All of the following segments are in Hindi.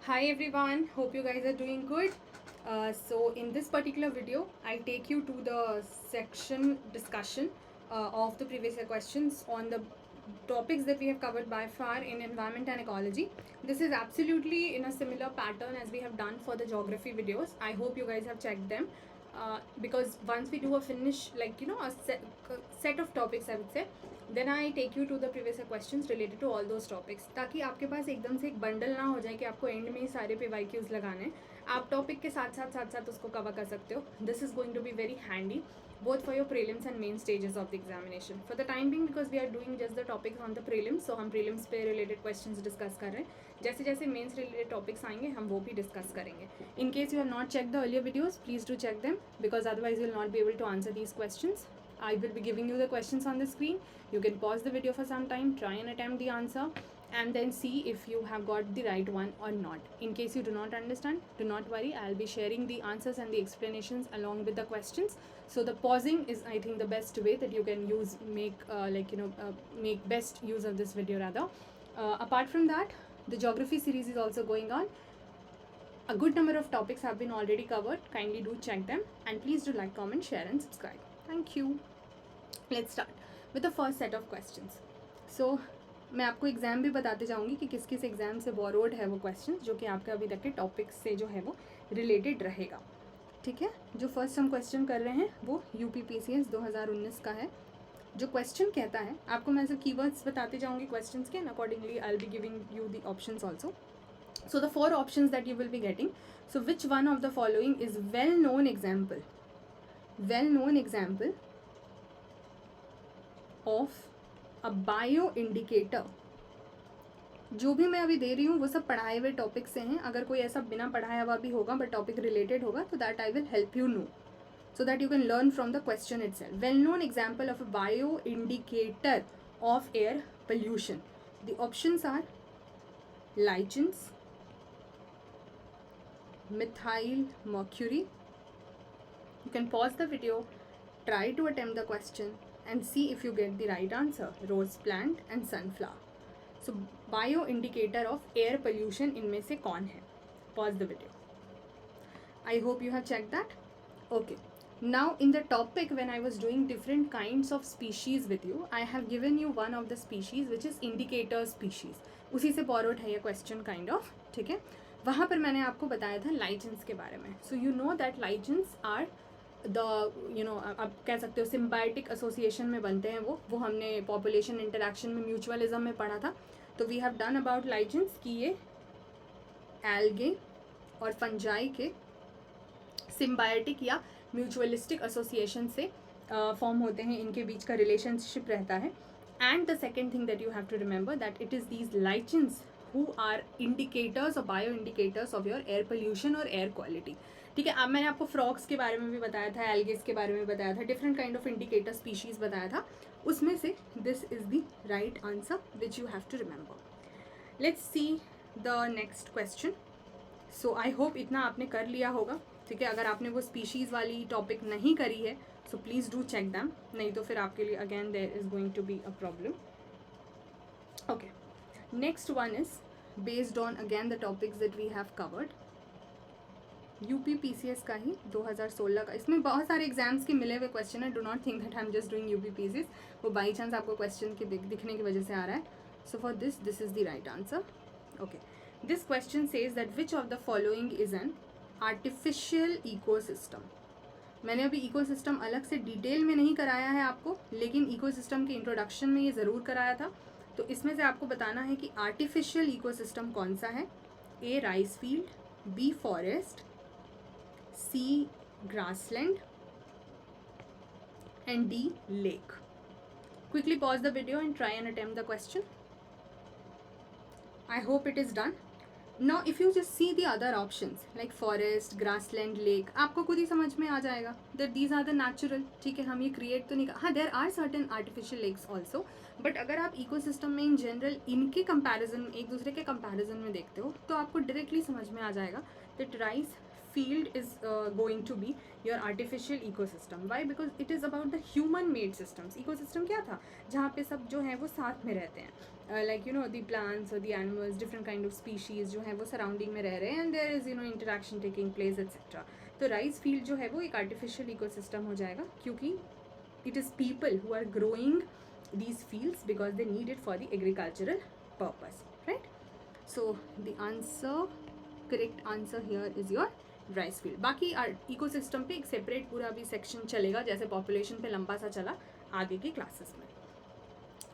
Hi everyone, hope you guys are doing good. So in this particular video, I'll take you to the section discussion of the previous year questions on the topics that we have covered by far in environment and ecology. This is absolutely in a similar pattern as we have done for the geography videos. I hope you guys have checked them. Because once we do a finish, like a set of topics, I would say, then I take you to the previous question related to all those topics, ताकि आपके पास एकदम से एक बंडल ना हो जाए कि आपको एंड में ही सारे पे वाई क्यूज़ लगाने हैं. आप टॉपिक के साथ साथ उसको कवर कर सकते हो. This is going to be very handy both for your prelims and main stages of the examination. For the time being, because we are doing just the topics on the prelims, so हम prelims पे related questions discuss कर रहे हैं. जैसे जैसे mains related topics आएंगे हम वो भी discuss करेंगे. In case you have not checked the earlier videos, please do check them, because otherwise you will not be able to answer these questions. I will be giving you the questions on the screen. You can pause the video for some time, try and attempt the answer, and then see if you have got the right one or not. In case you do not understand, do not worry, I'll be sharing the answers and the explanations along with the questions. So the pausing is, I think, the best way that you can use, make best use of this video rather. Apart from that, the geography series is also going on. A good number of topics have been already covered. Kindly do check them, and please do like, comment, share and subscribe. Thank you. Let's start with the first set of questions. So मैं आपको एग्ज़ाम भी बताते जाऊँगी कि किस किस एग्ज़ाम से बोरोड है वो क्वेश्चन, जो कि आपके अभी तक के टॉपिक्स से जो है वो रिलेटेड रहेगा. ठीक है. जो फर्स्ट हम क्वेश्चन कर रहे हैं वो UPPCS 2019 का है. जो क्वेश्चन कहता है, आपको मैं ऐसे कीवर्ड्स बताते जाऊँगी क्वेश्चंस के, and accordingly I will be giving you the options also. So the 4 options that you will be getting. So which one of the following is well-known example of a bioindicator? जो भी मैं अभी दे रही हूँ वो सब पढ़ाए हुए टॉपिक से हैं. अगर कोई ऐसा बिना पढ़ाया हुआ भी होगा बट टॉपिक रिलेटेड होगा, तो that I will help you know, so that you can learn from the question itself. Well-known example of a bioindicator of air pollution. The options are lichens, methyl mercury. You can pause the video, try to attempt the question and see if you get the right answer. Rose plant and sunflower. So bioindicator of air pollution इनमें से कौन है? Pause the video. I hope you have checked that. Okay. Now in the topic, when I was doing different kinds of species with you, I have given you one of the species which is indicator species. उसी से borrowed है ये question kind of. ठीक है. वहाँ पर मैंने आपको बताया था lichens के बारे में. So you know that lichens are the, आप कह सकते हो symbiotic association में बनते हैं वो हमने population interaction में mutualism में पढ़ा था. तो we have done about lichens कि ये algae और fungi के symbiotic या म्यूचुअलिस्टिक एसोसिएशन से फॉर्म होते हैं, इनके बीच का रिलेशनशिप रहता है. And the second thing that you have to remember that it is these lichens who are indicators और bio indicators of your air pollution और एयर क्वालिटी. ठीक है. अब मैंने आपको फ्रॉग्स के बारे में भी बताया था, एल्गेस के बारे में बताया था, different kind of indicator species बताया था. उसमें से this is the right answer which you have to remember. Let's see the next question. So I hope इतना आपने कर लिया होगा. ठीक है. अगर आपने वो स्पीशीज़ वाली टॉपिक नहीं करी है, so please do check them, नहीं तो फिर आपके लिए again there is going to be a problem. Okay. Next one is based on again the topics that we have covered. UPPCS का ही 2016 का. इसमें बहुत सारे एग्जाम्स के मिले हुए क्वेश्चन है. Do not think that I am just doing UPPCS. वो बाई चांस आपको क्वेश्चन के दिखने की वजह से आ रहा है. So for this is the right answer. Okay. This question says that which of the following is an artificial ecosystem. मैंने अभी इकोसिस्टम अलग से डिटेल में नहीं कराया है आपको, लेकिन इकोसिस्टम के इंट्रोडक्शन में ये ज़रूर कराया था. तो इसमें से आपको बताना है कि आर्टिफिशियल इकोसिस्टम कौन सा है. A rice field, B forest, C grassland and D lake. Quickly pause the video and try and attempt the question. I hope it is done. Now if you just see the other options like forest, grassland, lake, आपको खुद ही समझ में आ जाएगा that these are the natural. ठीक है. हम ये create तो नहीं कर. हाँ, there are certain artificial lakes also, but अगर आप ecosystem में in general इनके comparison, एक दूसरे के comparison में देखते हो, तो आपको directly समझ में आ जाएगा that rice field is going to be your artificial ecosystem. Why? Because it is about the human made systems. Ecosystem क्या था? जहाँ पे सब जो है वो साथ में रहते हैं, like you know the plants or the animals, different kind of species जो है वो surrounding में रह रहे हैं, and there is you know interaction taking place etc. तो राइस फील्ड जो है वो एक आर्टिफिशियल इकोसिस्टम हो जाएगा, क्योंकि it is people who are growing these fields because they need it for the agricultural purpose, right? So the answer, correct answer here is your rice field. बाकी इकोसिस्टम पे एक सेपरेट पूरा भी सेक्शन चलेगा, जैसे पॉपुलेशन पे लंबा सा चला आगे की क्लासेस में.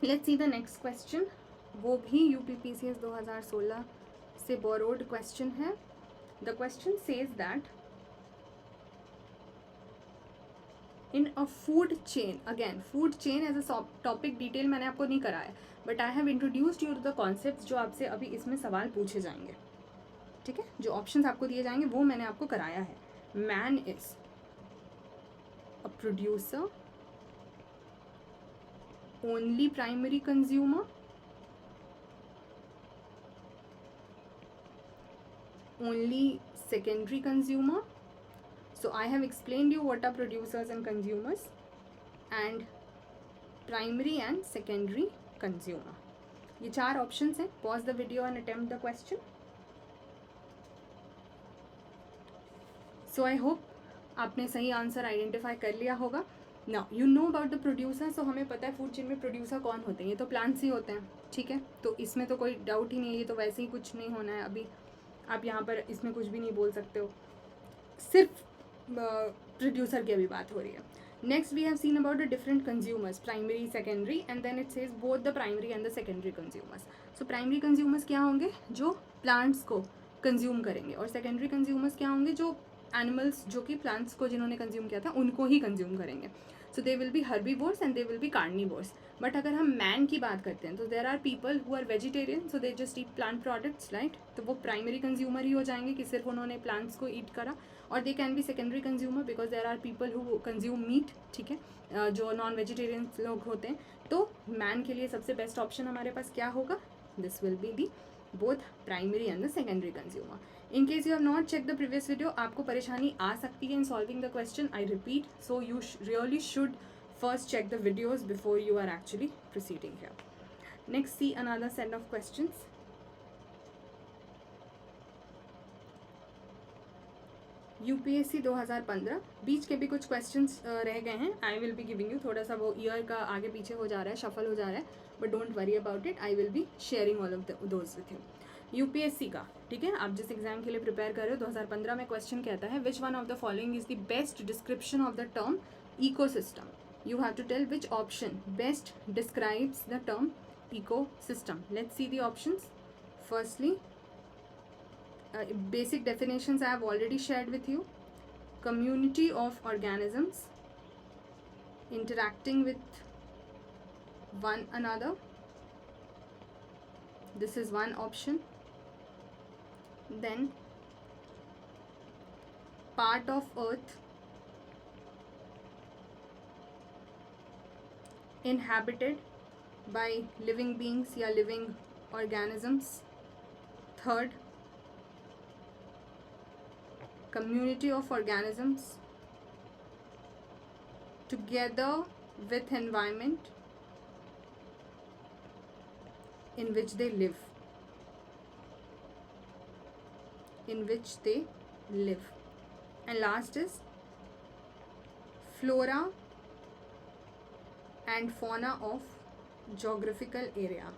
Let's see the next question. वो भी यूपीपीसीएस 2016 से बोरोड क्वेश्चन है. The question says that in a food chain, again food chain as a topic detail मैंने आपको नहीं कराया, but I have introduced you to the concept जो आपसे अभी इसमें सवाल पूछे जाएंगे. ठीक है, जो ऑप्शंस आपको दिए जाएंगे वो मैंने आपको कराया है. Man is a producer, only primary consumer, only secondary consumer. So I have explained you what are producers and consumers and primary and secondary consumer. ये चार options हैं. Pause the video and attempt the question. So I hope आपने सही आंसर आइडेंटिफाई कर लिया होगा. Now you know about the producer. So हमें पता है फूड चेन में प्रोड्यूसर कौन होते हैं. ये तो प्लांट्स ही होते हैं. ठीक है, तो इसमें तो कोई डाउट ही नहीं है. ये तो वैसे ही कुछ नहीं होना है. अभी आप यहाँ पर इसमें कुछ भी नहीं बोल सकते हो, सिर्फ प्रोड्यूसर की अभी बात हो रही है. Next we have seen about the different consumers, primary secondary, and then it says both the primary and the secondary consumers. So primary consumers क्या होंगे? जो प्लांट्स को कंज्यूम करेंगे, और सेकेंडरी कंज्यूमर्स क्या होंगे? जो एनिमल्स, जो कि प्लांट्स को जिन्होंने कंज्यूम किया था उनको ही कंज्यूम करेंगे. So they will be herbivores and they will be carnivores. But अगर हम मैन की बात करते हैं तो there are people who are vegetarian, so they just eat plant products, right? तो वो प्राइमरी कंज्यूमर ही हो जाएंगे कि सिर्फ उन्होंने प्लांट्स को ईट करा. और they can be secondary consumer because there are people who consume meat. ठीक है, जो नॉन वेजिटेरियन लोग होते हैं. तो मैन के लिए सबसे बेस्ट ऑप्शन हमारे पास क्या होगा? This will be the both primary and the secondary consumer. In case you have not check the previous video, आपको परेशानी आ सकती है in solving the question. I repeat, so you really should first check the videos before you are actually proceeding here. Next, see another set of questions. UPSC 2015, बीच के भी कुछ क्वेश्चंस रह गए हैं. I will be giving you, थोड़ा सा वो ईयर का आगे पीछे हो जा रहा है, शफल हो जा रहा है, but don't worry about it. I will be sharing all of those with you. UPSC का, ठीक है, आप जिस एग्जाम के लिए प्रिपेयर कर रहे हो, 2015 में क्वेश्चन कहता है which one of the following is the best description of the term ecosystem. You have to tell which option best describes the term ecosystem. Let's see the options. Firstly, basic definitions I have already shared with you. Community of organisms interacting with one another. This is one option. Then, part of earth inhabited by living beings या living organisms. Third, community of organisms together with environment in which they live. And last is flora and fauna of geographical area.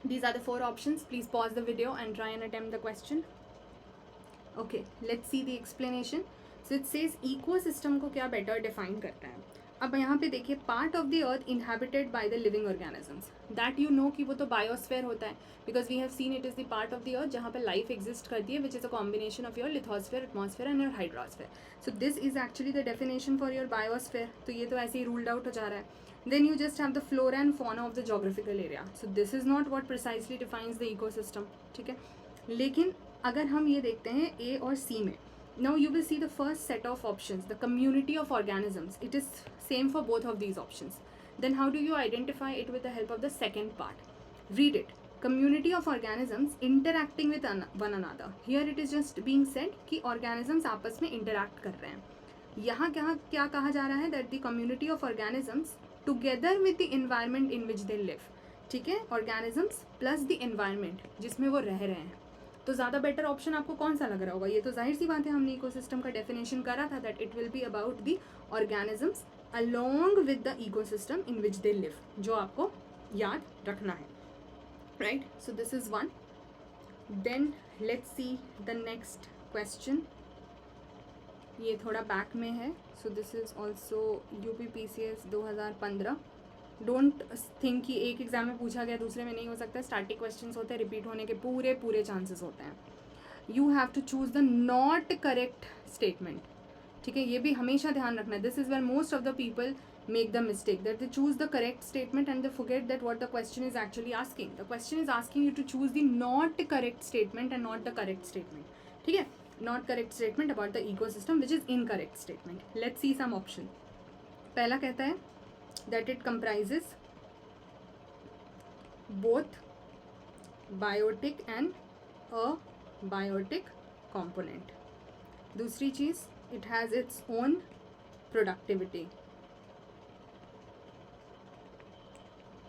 These are the 4 options. Please pause the video and try and attempt the question. Okay, let's see the explanation. So it says ecosystem को क्या better define करता है. अब यहाँ पे देखिए, part of the earth inhabited by the living organisms, that you know कि वो तो बायोस्फेयर होता है, because we have seen it is the part of the earth जहाँ पे लाइफ एग्जिस्ट करती है, which is a combination of your lithosphere, atmosphere and your hydrosphere. So this is actually the definition for your biosphere. तो ये तो ऐसे ही रूल्ड आउट हो जा रहा है. Then you just have the flora and fauna of the geographical area. So this is not what precisely defines the ecosystem. ठीक है, लेकिन अगर हम ये देखते हैं ए और सी में, now you will see the first set of options, the community of organisms. It is same for both of these options. Then how do you identify it with the help of the second part? Read it. community of organisms interacting with one another. Here it is just being said कि organisms आपस में interact कर रहे हैं. यहाँ क्या कहा जा रहा है, that the community of organisms together with the environment in which they live. ठीक है, organisms plus the environment जिसमें वो रह रहे हैं. तो ज़्यादा बेटर ऑप्शन आपको कौन सा लग रहा होगा? ये तो जाहिर सी बात है, हमने इकोसिस्टम का डेफिनेशन करा था that it will be about the organisms along with the ecosystem in which they live, जो आपको याद रखना है, right? So this is one. Then let's see the next question. ये थोड़ा बैक में है. So this is also UPPCS 2015. Don't think कि एक एग्जाम में पूछा गया दूसरे में नहीं हो सकता. स्टैटिक क्वेश्चंस होते हैं, रिपीट होने के पूरे चांसेस होते हैं. You have to choose the not correct statement. ठीक है, ये भी हमेशा ध्यान रखना है. This is where most of the people make the mistake that they choose the correct statement and they forget that what the question is actually asking. The question is asking you to choose the not correct statement and not the correct statement. ठीक है, not correct statement about the ecosystem which is incorrect statement. Let's see some option. पहला कहता है that it comprises both biotic and abiotic component. दूसरी चीज़, it has its own productivity.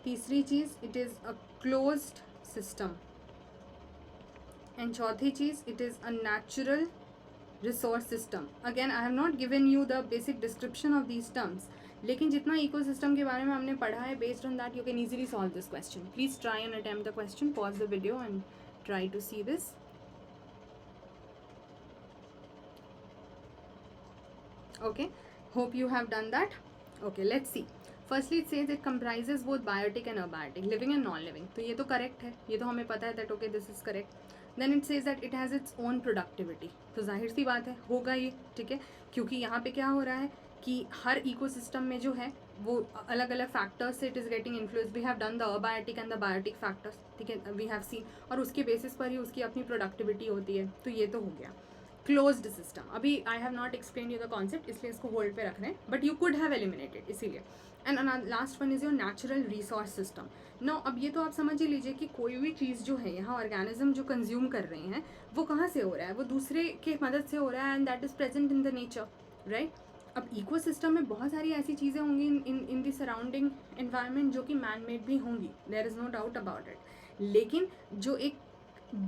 तीसरी चीज़, it is a closed system. And चौथी चीज़, it is a natural resource system. Again, I have not given you the basic description of these terms. लेकिन जितना ecosystem के बारे में हमने पढ़ा है, based on that you can easily solve this question. Please try and attempt the question. Pause the video and try to see this. Okay, hope you have done that. Okay, let's see. Firstly, it says it comprises both biotic and abiotic, living and non-living. तो ये तो correct है, ये तो हमें पता है that okay this is correct. Then it says that it has its own productivity. तो जाहिर सी बात है होगा ये, ठीक है, क्योंकि यहाँ पे क्या हो रहा है कि हर इकोसिस्टम में जो है वो अलग अलग फैक्टर्स से it is getting influence. We have done the abiotic and the biotic factors, ठीक है, वी हैव सीन, और उसके बेसिस पर ही उसकी अपनी प्रोडक्टिविटी होती है. तो ये तो हो गया क्लोज्ड सिस्टम. अभी I have not explain you the concept, इसलिए इसको होल्ड पे रख रहे हैं, but you could have eliminated, इसीलिए. And last one is your natural resource system. No, अब ये तो आप समझ ही लीजिए कि कोई भी चीज़ जो है यहाँ ऑर्गेनिज्म जो कंज्यूम कर रहे हैं वो कहाँ से हो रहा है, वो दूसरे के मदद से हो रहा है, and that is present in the nature, right. अब इकोसिस्टम में बहुत सारी ऐसी चीज़ें होंगी इन द सराउंडिंग एनवायरनमेंट जो कि मैन मेड भी होंगी, there is no doubt about it. लेकिन जो एक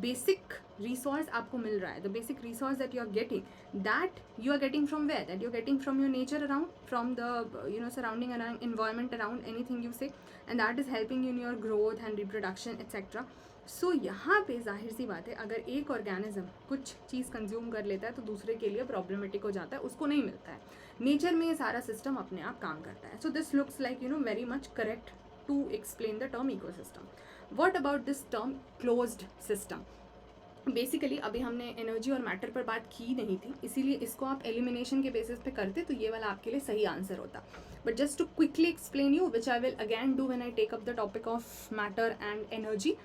बेसिक रिसोर्स आपको मिल रहा है, the basic resource that you are getting, that you are getting from where, that you are getting from your nature around, from the surrounding environment around, anything you say, and that is helping in your growth and reproduction etcetera. So यहाँ पे जाहिर सी बात है, अगर एक ऑर्गेनिज्म कुछ चीज़ कंज्यूम कर लेता है तो दूसरे के लिए प्रॉब्लमेटिक हो जाता है, उसको नहीं मिलता है. नेचर में ये सारा सिस्टम अपने आप काम करता है. So this looks like very much correct to explain the term ecosystem. What about this term closed system? Basically अभी हमने एनर्जी और मैटर पर बात की नहीं थी, इसीलिए इसको आप एलिमिनेशन के बेसिस पे करते तो ये वाला आपके लिए सही आंसर होता. But just to quickly explain you, which I will again do when I take up the topic of matter and energy.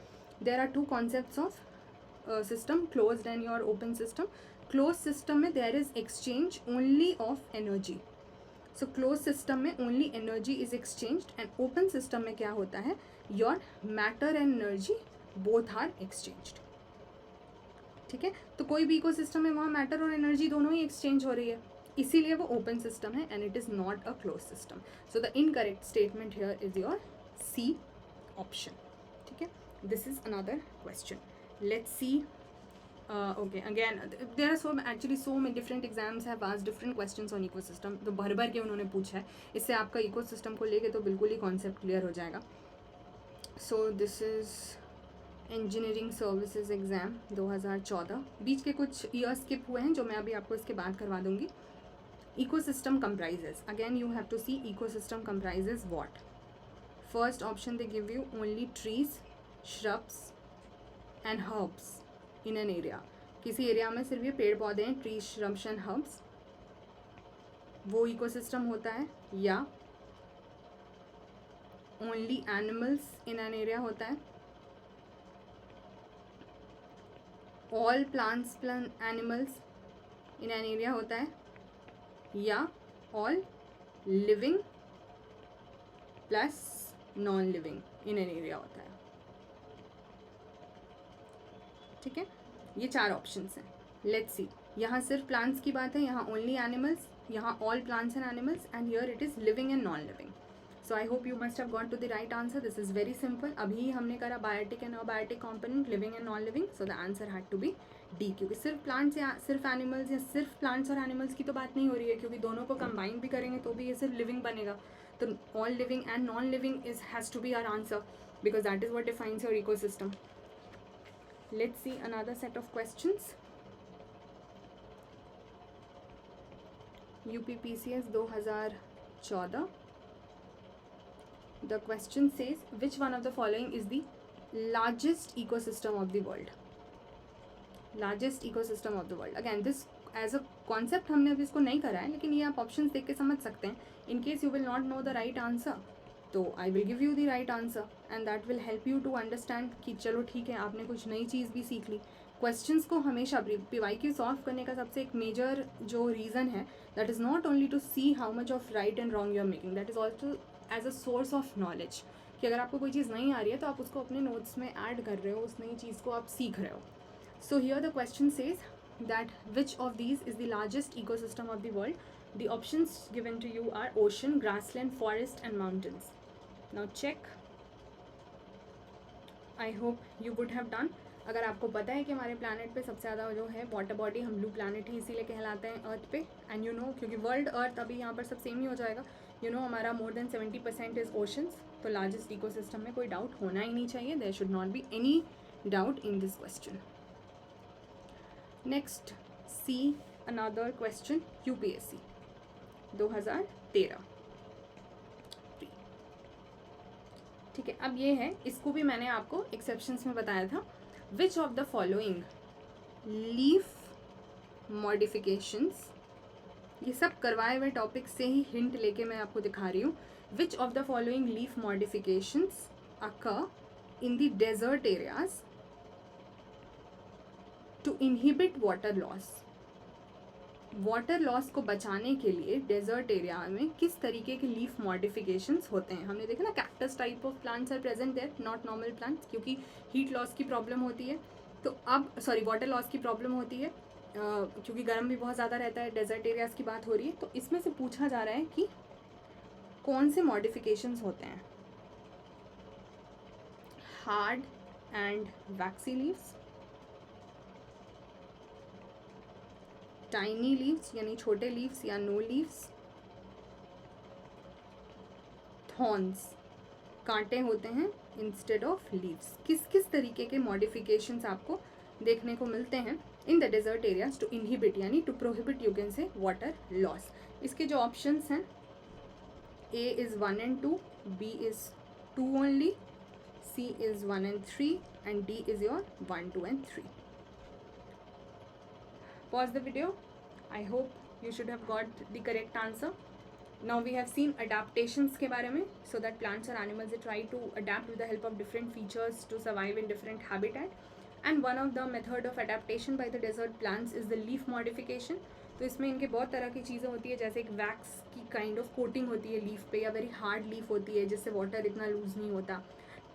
There are two concepts of system, closed and your open system. Close system में there is exchange only of energy. So close system में only energy is exchanged, and open system में क्या होता है, your matter and energy both are exchanged. ठीक है, तो कोई भी इकोसिस्टम में वहाँ मैटर और एनर्जी दोनों ही एक्सचेंज हो रही है, इसीलिए वो ओपन सिस्टम है, and it is not a close system. So the incorrect statement here is your C option. ठीक है, this is another question. Let's see. Okay, again there are so many different exams have asked different questions on ecosystem. तो भर के उन्होंने पूछा है, इससे आपका इकोसिस्टम को लेके तो बिल्कुल ही कॉन्सेप्ट क्लियर हो जाएगा. सो this is engineering services exam 2014. बीच के कुछ ईयर स्किप हुए हैं जो मैं अभी आपको इसके बाद करवा दूँगी. Ecosystem comprises, again you have to see ecosystem comprises what. First option they give you only trees, shrubs and herbs in an area. किसी एरिया में सिर्फ ये पेड़ पौधे हैं, ट्रीज, श्रब्स एंड हर्ब्स, वो इकोसिस्टम होता है. या only animals in an area होता है, all plants animals in an area होता है, या all living plus non living in an area होता है. ठीक है, ये 4 ऑप्शंस हैं. लेट्स सी, यहाँ सिर्फ प्लांट्स की बात है, यहाँ ओनली एनिमल्स, यहाँ all plants and animals, and here it is living and non living. So I hope you must have got to the right answer. This is very simple. अभी हमने करा biotic and abiotic component, living and non living. So the answer had to be D, क्योंकि सिर्फ प्लांट्स या सिर्फ एनिमल्स या सिर्फ प्लांट्स और एनिमल्स की तो बात नहीं हो रही है, क्योंकि दोनों को कंबाइन भी करेंगे तो भी ये सिर्फ लिविंग बनेगा. तो all living and non living is has to be our answer, because that is what defines your ecosystem. Let's see another set of questions. UPPCS 2014. The question says, which one of the following is the largest ecosystem of the world? Largest ecosystem of the world. Again, this as a concept हमने अभी इसको नहीं करा है, लेकिन ये आप ऑप्शंस देख के समझ सकते हैं. In case you will not know the right answer, तो I will give you the right answer and that will help you to understand कि चलो ठीक है, आपने कुछ नई चीज़ भी सीख ली. क्वेश्चंस को हमेशा PYQ सॉल्व करने का सबसे एक मेजर जो रीज़न है, that is not only to see how much of right and wrong you are making, that is also as a source of knowledge, कि अगर आपको कोई चीज़ नहीं आ रही है तो आप उसको अपने नोट्स में ऐड कर रहे हो, उस नई चीज़ को आप सीख रहे हो. So here the question says that which of these is the largest ecosystem of the world. The options given to you are ocean, grassland, forest and mountains. Now check. I hope you would have done. अगर आपको पता है कि हमारे प्लानट पे सबसे ज़्यादा जो है वाटर बॉडी, हम ब्लू प्लानट ही इसीलिए कहलाते हैं अर्थ पे. एंड यू नो, क्योंकि वर्ल्ड अर्थ अभी यहाँ पर सब सेम ही हो जाएगा. यू नो, हमारा मोर देन 70% इज़ ओशंस. तो लार्जेस्ट इकोसिस्टम में कोई डाउट होना ही नहीं चाहिए. There should not be any doubt in this question. Next, see another question. UPSC 2013. ठीक है, अब ये है, इसको भी मैंने आपको एक्सेप्शंस में बताया था. विच of the following leaf modifications, ये सब करवाए हुए टॉपिक से ही हिंट लेके मैं आपको दिखा रही हूँ. Which of the following leaf modifications occur in the desert areas to inhibit water loss. Water loss को बचाने के लिए डेजर्ट एरिया में किस तरीके के लीफ मॉडिफिकेशंस होते हैं. हमने देखा ना, cactus type of plants are present there, not normal plants, क्योंकि हीट लॉस की प्रॉब्लम होती है. तो अब वाटर लॉस की प्रॉब्लम होती है क्योंकि गर्म भी बहुत ज़्यादा रहता है. डेजर्ट एरियाज़ की बात हो रही है, तो इसमें से पूछा जा रहा है कि कौन से मॉडिफिकेशंस होते हैं. Hard and vaccine leaves, tiny leaves यानी छोटे लीव्स या नो लीव्स, थॉर्न्स, कांटे होते हैं इंस्टेड ऑफ लीव्स. किस किस तरीके के मॉडिफिकेशंस आपको देखने को मिलते हैं in the desert areas to inhibit यानी to prohibit, you can say, water loss. इसके जो ऑप्शंस हैं, A is 1 and 2, B is 2 only, C is 1 and 3 and D is your 1, 2 and 3. Pause the video. I hope you should have got the correct answer. Now we have seen adaptations के बारे में, so that plants or animals they try to adapt with the help of different features to survive in different habitat. And one of the method of adaptation by the desert plants is the leaf modification. तो इसमें इनके बहुत तरह की चीज़ें होती है, जैसे एक वैक्स की काइंड ऑफ कोटिंग होती है लीफ पे, या वेरी हार्ड लीफ होती है जिससे वाटर इतना लूज़ नहीं होता.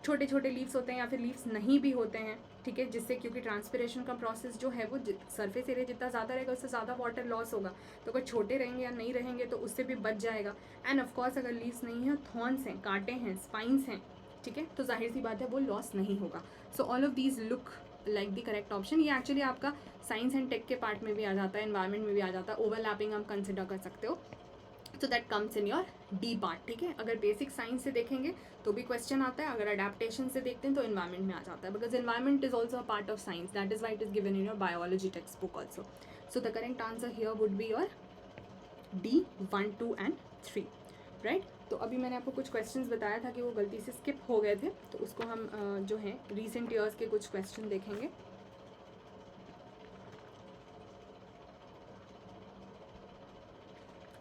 छोटे छोटे लीव्स होते हैं या फिर लीव्स नहीं भी होते हैं, ठीक है, जिससे क्योंकि ट्रांसपिरेशन का प्रोसेस जो है वो सरफेस एरिया जितना ज़्यादा रहेगा उससे ज़्यादा वाटर लॉस होगा. तो अगर छोटे रहेंगे या नहीं रहेंगे तो उससे भी बच जाएगा. एंड ऑफकोर्स अगर लीव्स नहीं हैं, थॉर्न्स हैं, कांटे हैं, स्पाइंस हैं, ठीक है, तो जाहिर सी बात है वो लॉस नहीं होगा. So all of these look like the correct option. ये एक्चुअली आपका साइंस एंड टेक के पार्ट में भी आ जाता है, एनवायरनमेंट में भी आ जाता है, ओवरलैपिंग आप कंसिडर कर सकते हो. तो that comes in your D part. ठीक है, अगर बेसिक साइंस से देखेंगे तो भी क्वेश्चन आता है, अगर अडेप्टेशन से देखते हैं तो एनवायरनमेंट में आ जाता है, because environment is also a part of science. That is why it is given in your biology text book also. So the correct answer here would be your D 1, 2 and 3, right. तो अभी मैंने आपको कुछ क्वेश्चंस बताया था कि वो गलती से स्किप हो गए थे, तो उसको हम जो है रिसेंट ईयर्स के कुछ क्वेश्चन देखेंगे.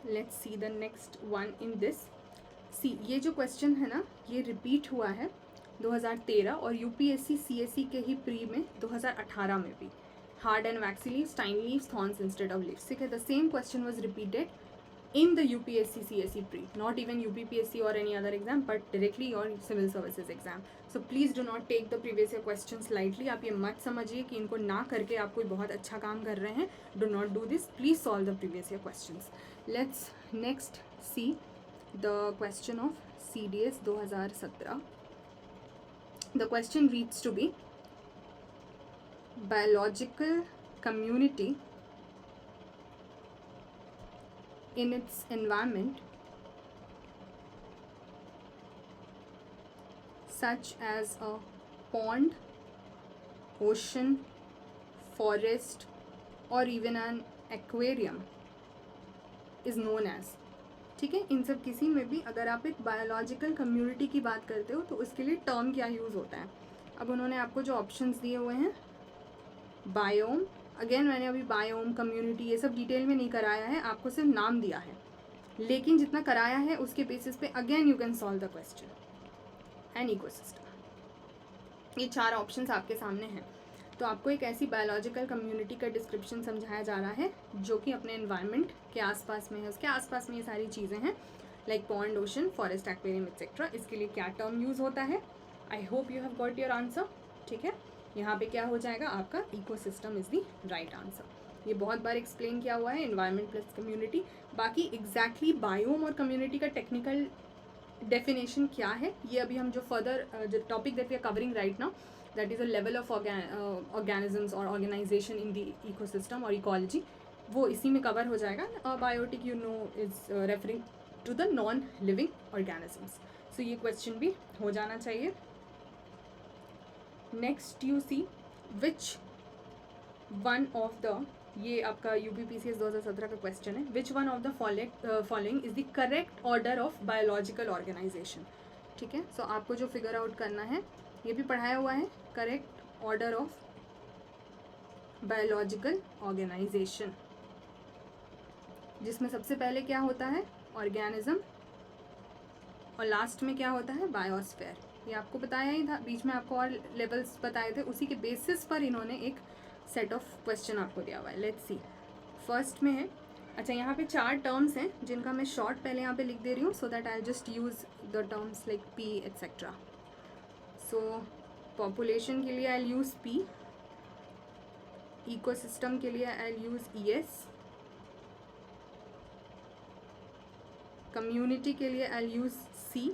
Let's see the next one in this. See, ये जो क्वेश्चन है ना, ये रिपीट हुआ है 2013 और UPSC CSE के ही प्री में 2018 में भी. Hard and vaccine leaves, tiny leaves, thorns instead of leaves. ठीक है, the same question was repeated in the UPSC CSE pre, not even UPPSC or any other exam, but directly your civil services exam. So please do not take the previous year questions lightly. आप ये मत समझिए कि इनको ना करके आप कोई बहुत अच्छा काम कर रहे हैं. Do not do this. Please solve the previous year questions. Let's next see the question of CDS 2017. The question reads to be biological community in its environment such as a pond, ocean, forest or even an aquarium is known as. ठीक है, इन सब किसी में भी अगर आप एक बायोलॉजिकल कम्युनिटी की बात करते हो तो उसके लिए टर्म क्या यूज़ होता है. अब उन्होंने आपको जो ऑप्शंस दिए हुए हैं, बायोम, अगेन मैंने अभी बायोम, कम्युनिटी ये सब डिटेल में नहीं कराया है, आपको सिर्फ नाम दिया है, लेकिन जितना कराया है उसके बेसिस पे again you can solve the question. And ecosystem, ये 4 ऑप्शंस आपके सामने हैं. तो आपको एक ऐसी बायोलॉजिकल कम्युनिटी का डिस्क्रिप्शन समझाया जा रहा है जो कि अपने एनवायरनमेंट के आसपास में है. उसके आसपास में ये सारी चीज़ें हैं like pond, ocean, forest, aquarium etcetera. इसके लिए क्या टर्म यूज़ होता है. I hope you have got your answer. ठीक है, यहाँ पे क्या हो जाएगा आपका ecosystem is the right answer. ये बहुत बार एक्सप्लेन किया हुआ है, एनवायरनमेंट प्लस कम्युनिटी. बाकी एग्जैक्टली बायोम और कम्युनिटी का टेक्निकल डेफिनेशन क्या है, ये अभी हम जो फर्दर जो topic that we are covering right now, that is a level of organisms और ऑर्गेनाइजेशन इन द इकोसिस्टम और इकोलॉजी, वो इसी में कवर हो जाएगा. Biotic you know is referring to the non living organisms. So ये क्वेश्चन भी हो जाना चाहिए. Next you see which one of the, ये आपका UPPCS 2017 का क्वेश्चन है. Which one of the following is the correct order of biological organisation. ठीक है, सो आपको जो फिगर आउट करना है, ये भी पढ़ाया हुआ है, correct order of biological organisation, जिसमें सबसे पहले क्या होता है, ऑर्गेनिज्म, और लास्ट में क्या होता है, बायोस्फीयर. ये आपको बताया ही था, बीच में आपको और लेवल्स बताए थे, उसी के बेसिस पर इन्होंने एक सेट ऑफ क्वेश्चन आपको दिया हुआ है. लेट्स सी, फर्स्ट में है, अच्छा यहाँ पे 4 टर्म्स हैं जिनका मैं शॉर्ट पहले यहाँ पे लिख दे रही हूँ so that I just use the terms like P etcetera. So population के लिए आई यूज़ पी, इकोसिस्टम के लिए आई यूज़ ES, कम्युनिटी के लिए आई यूज़ C,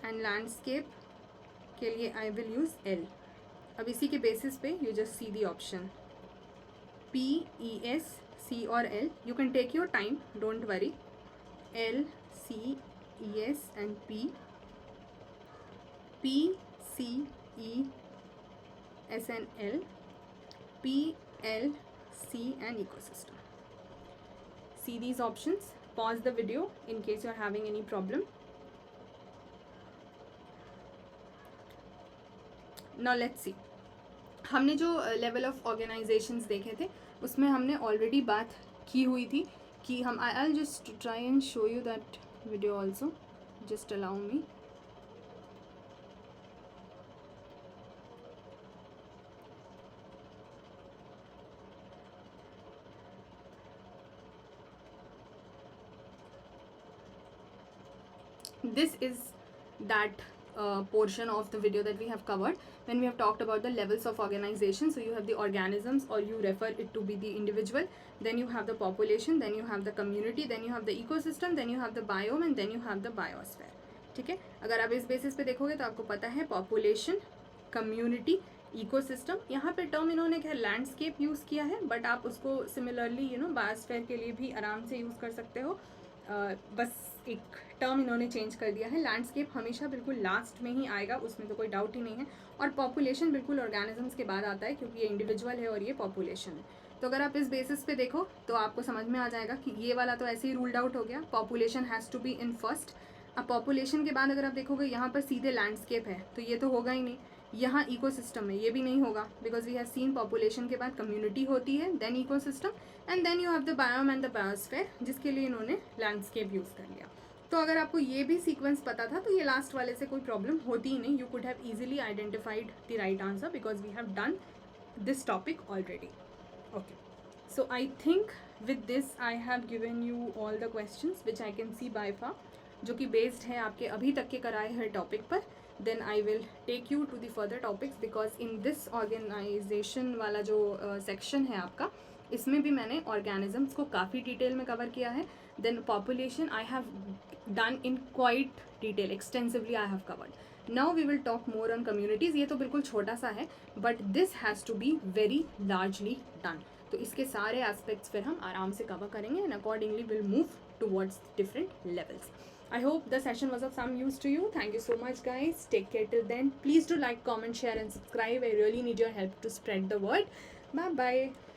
एंड लैंडस्केप के लिए आई विल यूज़ L. अब इसी के बेसिस पे you just see the option P, ES, C और L. You can take your time, don't worry. L, C, ES and P, P, C, E, S and L, P, L, C and ecosystem. See these options. Pause the video in case you are having any problem. Now let's see. हमने जो लेवल ऑफ ऑर्गेनाइजेशंस देखे थे उसमें हमने ऑलरेडी बात की हुई थी कि हम I just try and show you that video also, just allow me. This is that portion of the video that we have covered when we have talked about the levels of organization. So you have the organisms, or you refer it to be the individual, then you have the population, then you have the community, then you have the ecosystem, then you have the biome and then you have the biosphere. ठीक है, अगर आप इस बेसिस पे देखोगे तो आपको पता है पॉपुलेशन, कम्युनिटी, इकोसिस्टम. यहाँ पे टर्म इन्होंने क्या लैंडस्केप यूज़ किया है, बट आप उसको सिमिलरली बायोस्फीयर के लिए भी आराम से यूज़ कर सकते हो. बस एक टर्म इन्होंने चेंज कर दिया है. लैंडस्केप हमेशा बिल्कुल लास्ट में ही आएगा, उसमें तो कोई डाउट ही नहीं है. और पॉपुलेशन बिल्कुल ऑर्गेनिजम्स के बाद आता है क्योंकि ये इंडिविजुअल है और ये पॉपुलेशन है. तो अगर आप इस बेसिस पे देखो तो आपको समझ में आ जाएगा कि ये वाला तो ऐसे ही रूल्ड आउट हो गया, population has to be in first. अब पॉपुलेशन के बाद अगर आप देखोगे यहाँ पर सीधे लैंडस्केप है तो ये तो होगा ही नहीं. यहाँ इकोसिस्टम है, ये भी नहीं होगा, because we have seen population के बाद कम्युनिटी होती है, then ecosystem and then you have the biome and the biosphere, जिसके लिए इन्होंने लैंडस्केप यूज़ कर लिया. तो अगर आपको ये भी सीक्वेंस पता था तो ये लास्ट वाले से कोई प्रॉब्लम होती ही नहीं. You could have easily identified the right answer because we have done this topic already. Okay, so I think with this I have given you all the questions which I can see by far, जो कि बेस्ड है आपके अभी तक के कराए हर टॉपिक पर. Then I will take you to the further topics, because in this organisation वाला जो सेक्शन है आपका, इसमें भी मैंने ऑर्गेनिजम्स को काफ़ी डिटेल में कवर किया है. Then population I have done in quite detail, extensively I have covered. Now we will talk more on communities. ये तो बिल्कुल छोटा सा है, but this has to be very largely done. तो इसके सारे एस्पेक्ट्स फिर हम आराम से कवर करेंगे and accordingly will move towards different levels. I hope the session was of some use to you. Thank you so much, guys. Take care till then. Please do like, comment, share and subscribe. I really need your help to spread the word. Bye bye.